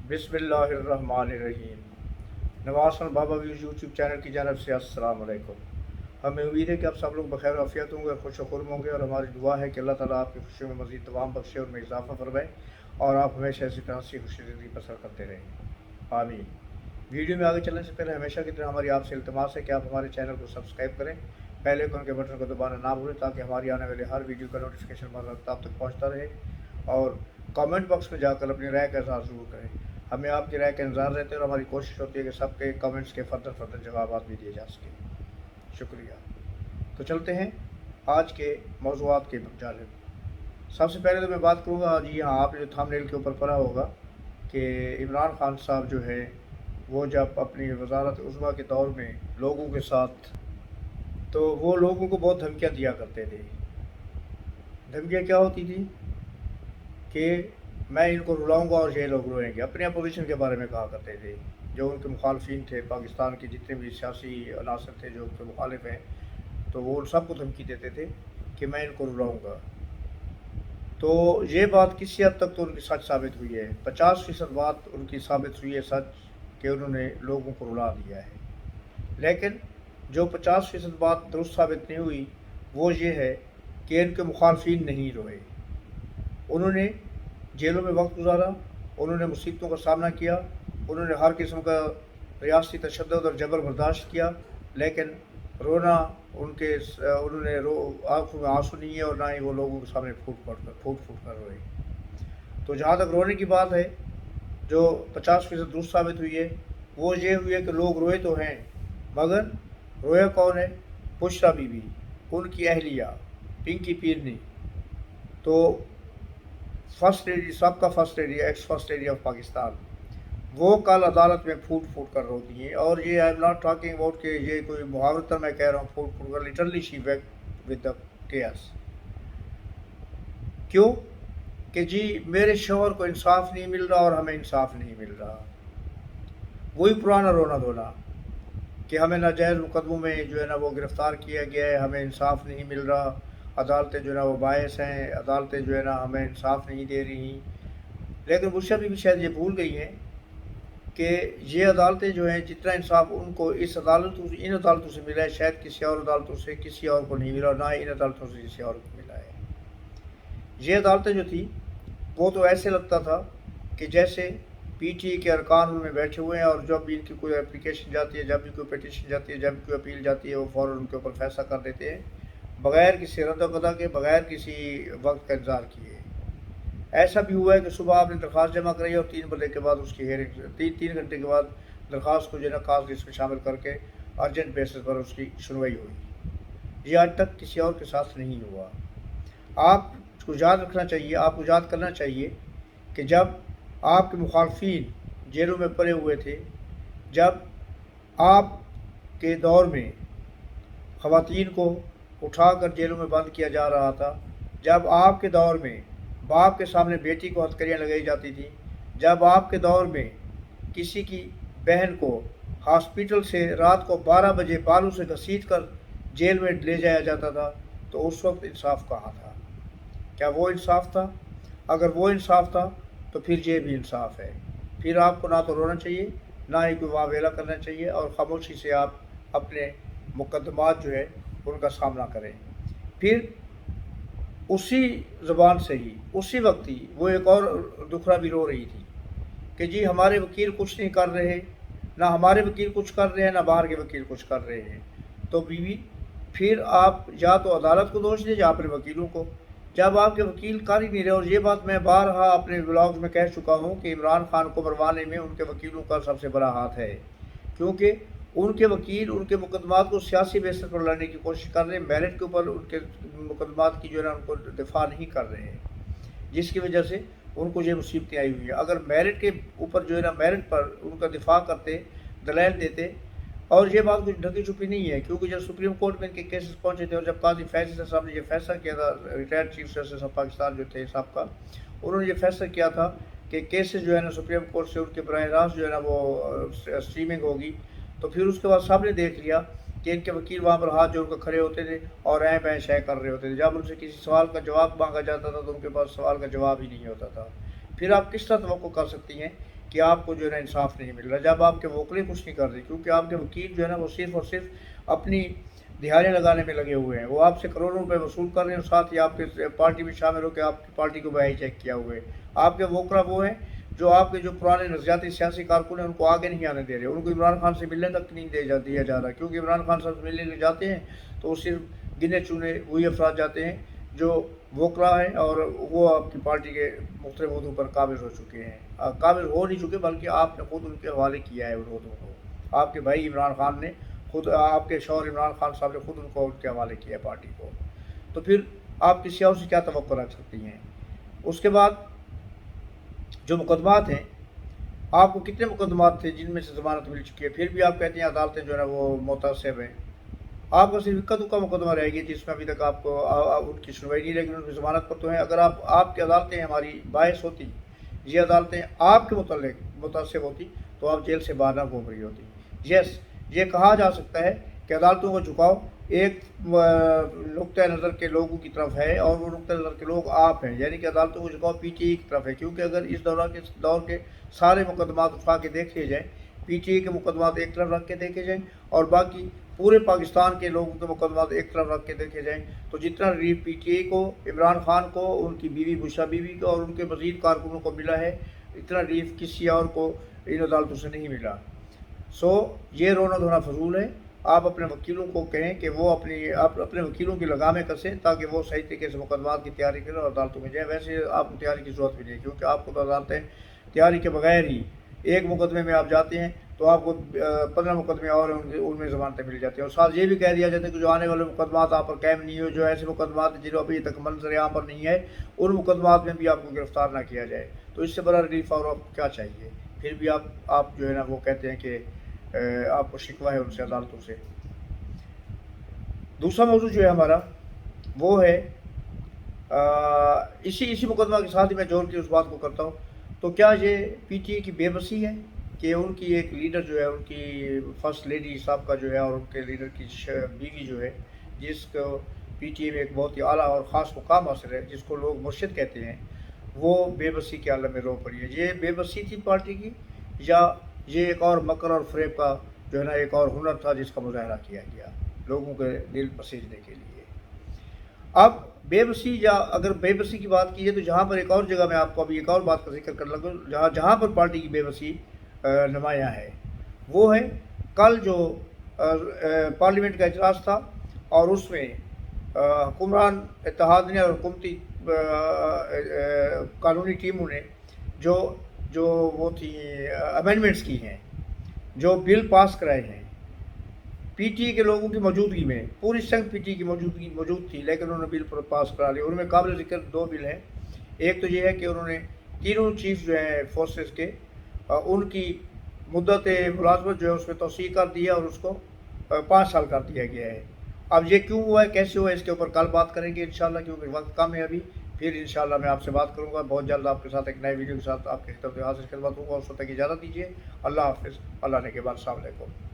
बिस्मिल्लाहिर्रहमानिर्रहीम। नवासन बाबा views YouTube channel की जानब से अस्सलाम वालेकुम। हमें उम्मीद है कि आप सब लोग बखैर आफियत होंगे, खुश खुर्म होंगे, और हमारी दुआ है कि अल्लाह ताला आपकी खुशियों में मज़ीद तमाम बख्शे और में इजाफ़ा फरमाए और आप हमेशा इसी तरह से खुशी ज़िंदगी बसर करते रहें, आमीन। वीडियो में आगे चलने से पहले हमेशा की तरह हमारी आपसे इल्तिमास है कि आप हमारे चैनल को सब्सक्राइब करें, पहले आइकन के बटन को दबाना ना भूलें ताकि हमारी आने वाली हर वीडियो का नोटिफिकेशन आप तक पहुँचता रहे, और कमेंट बॉक्स में जाकर अपनी राय का इज़हार ज़रूर करें। हमें आपकी राय का इंतज़ार रहते हैं और हमारी कोशिश होती है कि सबके कमेंट्स के फर्दर जवाब भी दिए जा सकें। शुक्रिया। तो चलते हैं आज के मौज़ूआत के जानिब। सबसे पहले तो मैं बात करूँगा, जी हाँ, आपने जो थंबनेल के ऊपर पढ़ा होगा कि इमरान खान साहब जो है वो जब अपनी वज़ारत उज़्मा के दौर में लोगों के साथ, तो वो लोगों को बहुत धमकियाँ दिया करते थे। धमकियाँ क्या होती थी कि मैं इनको रुलाऊंगा और ये लोग रोएंगे। अपने अपोजिशन के बारे में कहा करते थे, जो उनके मुखालफिन थे, पाकिस्तान के जितने भी सियासी अनासर थे जो उनके मुखालिफ हैं, तो वो उन सबको धमकी देते थे कि मैं इनको रुलाऊंगा। तो ये बात किसी हद तक तो उनकी सच साबित हुई है। 50% बात उनकी साबित हुई है सच, कि उन्होंने लोगों को रुला दिया है। लेकिन जो 50% बात दुरुस्त साबित नहीं हुई वो ये है कि इनके मुखालफिन नहीं रोए। उन्होंने जेलों में वक्त गुजारा, उन्होंने मुसीबतों का सामना किया, उन्होंने हर किस्म का रियासती तशद्दुद और जबर बर्दाश्त किया, लेकिन रोना उन्होंने आँखों में आंसू नहीं है और ना ही वो लोगों के सामने फूट कर रोए। तो जहाँ तक रोने की बात है, जो 50% दुरुस्त साबित हुई है वो ये हुई है कि लोग रोए तो हैं, मगर रोया कौन है? बुशरा बीबी, उनकी अहलिया पिंकी पीरनी, तो फर्स्ट लेडी, सबका first lady, x first lady of Pakistan, वो कल अदालत में फूट कर रोती हैं। और ये I am not talking about कि ये कोई मुहावरतन मैं कह रहा हूँ, फूट कर, literally she wept with the tears. क्यों? कि जी मेरे शोहर को इंसाफ नहीं मिल रहा और हमें इंसाफ नहीं मिल रहा। वही पुराना रोना धोना कि हमें नाजायज़ मुकदमों में जो है ना वो गिरफ़्तार किया गया है, हमें इंसाफ नहीं मिल रहा, अदालतें जो है ना वो बायस हैं, अदालतें जो है ना हमें इंसाफ नहीं दे रही। लेकिन बुशरा भी शायद ये भूल गई हैं कि ये अदालतें जो हैं, जितना इंसाफ उनको इन अदालतों से मिला है, शायद किसी और अदालतों से किसी और को नहीं मिला, ना ही इन अदालतों से किसी और को मिला है। ये अदालतें जो थी वो तो ऐसे लगता था कि जैसे PTI के अरकान उनमें बैठे हुए हैं, और जब भी इनकी कोई एप्लीकेशन जाती है, जब भी कोई पिटीशन जाती है, जब भी कोई अपील जाती है, वो फ़ौरन उनके ऊपर फैसला कर देते हैं, बग़ैर किसी रद्द-क़दा के, बग़ैर किसी वक्त का इंतज़ार किए। ऐसा भी हुआ है कि सुबह आपने दरख्वास्त जमा कराई और 3 बजे के बाद उसकी हेयरिंग, 3 घंटे के बाद दरख्वास्त को जो है ना कास्ट लिस्ट में शामिल करके अर्जेंट बेसिस पर उसकी सुनवाई हुई। ये आज तक किसी और के साथ नहीं हुआ। आपको याद रखना चाहिए, आपको याद करना चाहिए कि जब आपके मुखालफिन जेलों में पड़े हुए थे, जब आपके दौर में ख़वातीन को उठाकर जेलों में बंद किया जा रहा था, जब आपके दौर में बाप के सामने बेटी को हथकड़ियाँ लगाई जाती थी, जब आपके दौर में किसी की बहन को हॉस्पिटल से रात को 12 बजे बालू से घसीट कर जेल में ले जाया जाता था, तो उस वक्त इंसाफ कहाँ था? क्या वो इंसाफ था? अगर वो इंसाफ था तो फिर ये भी इंसाफ है। फिर आपको ना तो रोना चाहिए, ना ही कोई वावेला करना चाहिए, और ख़ामोशी से आप अपने मुकदमात जो है उनका सामना करें। फिर उसी ज़बान से ही, उसी वक्त ही वो एक और दुखड़ा भी रो रही थी कि जी हमारे वकील कुछ नहीं कर रहे, ना हमारे वकील कुछ कर रहे हैं, ना बाहर के वकील कुछ कर रहे हैं। तो बीवी, फिर आप या तो अदालत को दोष दीजिए, अपने वकीलों को, जब आपके वकील कर ही नहीं रहे। और ये बात मैं बारहा अपने ब्लॉग्स में कह चुका हूँ कि इमरान खान को मरवाने में उनके वकीलों का सबसे बड़ा हाथ है, क्योंकि उनके वकील उनके मुकदमात को सियासी बेसिस पर लड़ने की कोशिश कर रहे हैं, मेरिट के ऊपर उनके मुकदमात की जो है ना उनको दिफा नहीं कर रहे हैं, जिसकी वजह से उनको ये मुसीबतें आई हुई है। अगर मेरिट के ऊपर जो है ना, मेरिट पर उनका दिफा करते, दलाइल देते, और ये बात कुछ ढकी छुपी नहीं है, क्योंकि जब सुप्रीम कोर्ट में इनके केसेस पहुंचे थे और जब काजी फैसल साहब ने ये फैसला किया था, retired chief justice of Pakistan जो थे साहब का, उन्होंने ये फैसला किया था कि केसेस जो है ना सुप्रीम कोर्ट से उनके बराह रास्त जो है ना वो स्ट्रीमिंग होगी, तो फिर उसके बाद साहब ने देख लिया कि इनके वकील वहाँ पर हाथ जोड़कर खड़े होते थे और ऐं बैं शय कर रहे होते थे। जब उनसे किसी सवाल का जवाब मांगा जाता था तो उनके पास सवाल का जवाब ही नहीं होता था। फिर आप किस तरह तवक्को कर सकती हैं کہ آپ کو جو ہے نا انصاف نہیں مل رہا، جب آپ کے وکیل کچھ نہیں کر رہے، کیونکہ آپ کے وکیل جو ہے نا وہ صرف اور صرف اپنی دہاڑیاں لگانے میں لگے ہوئے ہیں، وہ آپ سے کروڑوں روپے وصول کر رہے ہیں، اور ساتھ ہی آپ کے پارٹی میں شامل ہو کے آپ کی پارٹی کو بھی چیک کیا ہوئے۔ آپ کے وکلا وہ ہیں جو آپ کے جو پرانے نظریاتی سیاسی کارکن ہیں ان کو آگے نہیں آنے دے رہے، ان کو عمران خان سے ملنے تک نہیں دیا جا رہا، کیونکہ عمران خان سے ملنے جاتے ہیں تو وہ صرف گنے چنے وہی افراد جاتے ہیں جو وکلا ہیں، اور وہ آپ کی پارٹی کے مختلف عہدوں پر قابض ہو چکے ہیں، قابض ہو نہیں چکے بلکہ آپ نے خود ان کے حوالے کیا ہے ان عہدوں کو، آپ کے بھائی عمران خان نے خود، آپ کے شوہر عمران خان صاحب نے خود ان کو ان کے حوالے کیا ہے پارٹی کو، تو پھر آپ کسی اور سے کیا توقع رکھ سکتی ہیں؟ اس کے بعد جو مقدمات ہیں، آپ کو کتنے مقدمات تھے جن میں سے ضمانت مل چکی ہے، پھر بھی آپ کہتے ہیں عدالتیں جو ہے نا وہ متعصب ہیں؟ آپ کا صرف اکا دکا مقدمہ رہے گی جس میں ابھی تک آپ کو ان کی سنوائی نہیں، لیکن ان کی ضمانت پر تو ہیں۔ اگر آپ کی عدالتیں ہماری باعث ہوتی، یہ عدالتیں آپ کے متعلق متعصب ہوتی تو آپ جیل سے باہر نہ گھوم رہی ہوتی۔ یس، یہ کہا جا سکتا ہے کہ عدالتوں کا جھکاؤ ایک نقطۂ نظر کے لوگوں کی طرف ہے، اور وہ نقطۂ نظر کے لوگ آپ ہیں، یعنی کہ عدالتوں کا جھکاؤ پی ٹی آئی کی طرف ہے، کیونکہ اگر اس دور کے سارے مقدمات اٹھا کے دیکھ لیے جائیں، پی ٹی آئی کے مقدمات ایک طرف رکھ کے دیکھے جائیں اور باقی پورے پاکستان کے لوگوں کے مقدمات ایک طرف رکھ کے دیکھے جائیں، تو جتنا ریلیف پی ٹی آئی کو، عمران خان کو، ان کی بیوی بشرا بیوی کو اور ان کے مزید کارکنوں کو ملا ہے، اتنا ریلیف کسی اور کو ان عدالتوں سے نہیں ملا۔ یہ رونا دھونا فضول ہے۔ آپ اپنے وکیلوں کو کہیں کہ وہ اپنے وکیلوں کی لگامیں کسیں تاکہ وہ صحیح طریقے سے مقدمات کی تیاری کریں اور عدالتوں میں جائیں۔ ویسے آپ کو تیاری کی ضرورت بھی نہیں، کیونکہ آپ کو تو عدالتیں تیاری کے بغیر ہی ایک مقدمے میں آپ جاتے ہیں تو آپ کو 15 مقدمے اور ان میں ضمانتیں مل جاتی ہیں، اور ساتھ یہ بھی کہہ دیا جاتا ہے کہ جو آنے والے مقدمات آپ پر قائم نہیں ہو، جو ایسے مقدمات جنہوں ابھی تک منظر عام پر نہیں ہے، ان مقدمات میں بھی آپ کو گرفتار نہ کیا جائے، تو اس سے بڑا ریلیف اور آپ کیا چاہیے؟ پھر بھی آپ جو ہے نا وہ کہتے ہیں کہ آپ کو شکوہ ہے ان سے، عدالتوں سے۔ دوسرا موضوع جو ہے ہمارا وہ ہے اسی مقدمہ کے ساتھ ہی میں جوڑ کے اس بات کو کرتا ہوں، تو کیا یہ پی ٹی آئی کی بے بسی ہے کہ ان کی ایک لیڈر جو ہے، ان کی فرسٹ لیڈی صاحب کا جو ہے، اور ان کے لیڈر کی بیوی جو ہے، جس کو پی ٹی آئی میں ایک بہت ہی اعلیٰ اور خاص مقام حاصل ہے، جس کو لوگ مرشد کہتے ہیں، وہ بے بسی کے عالم میں رو پڑی ہے؟ یہ بے بسی تھی پارٹی کی، یا یہ ایک اور مکر اور فریب کا جو ہے نا ایک اور ہنر تھا جس کا مظاہرہ کیا گیا لوگوں کے دل پسیجنے کے لیے؟ اب بے بسی، یا اگر بے بسی کی بات کی ہے تو جہاں پر ایک اور جگہ میں آپ کو ابھی ایک اور بات کا ذکر کر لگوں، جہاں پر پارٹی کی بے بسی نمایاں ہے، وہ ہے کل جو پارلیمنٹ کا اجلاس تھا، اور اس میں حکمران اتحاد نے اور حکومتی قانونی ٹیموں نے جو وہ تھی امینڈمنٹس کی ہیں، جو بل پاس کرائے ہیں، پی ٹی آئی کے لوگوں کی موجودگی میں، پوری سنگھ پی ٹی آئی کی موجودگی موجود تھی، لیکن انہوں نے بل پاس کرا لیا۔ ان میں قابل ذکر 2 بل ہیں۔ ایک تو یہ ہے کہ انہوں نے تینوں چیف جو ہیں فورسز کے، ان کی مدت ملازمت جو ہے اس میں توسیع کر دی ہے، اور اس کو 5 سال کر دیا گیا ہے۔ اب یہ کیوں ہوا ہے، کیسے ہوا ہے، اس کے اوپر کل بات کریں گے انشاءاللہ، کیونکہ وقت کم ہے ابھی۔ پھر انشاءاللہ میں آپ سے بات کروں گا بہت جلد، آپ کے ساتھ ایک نئے ویڈیو کے ساتھ آپ کی خدمت میں حاضر ہوں گا۔ اس وقت تک اجازت دیجیے۔ اللہ حافظ، اللہ نے کے بعد، السلام علیکم۔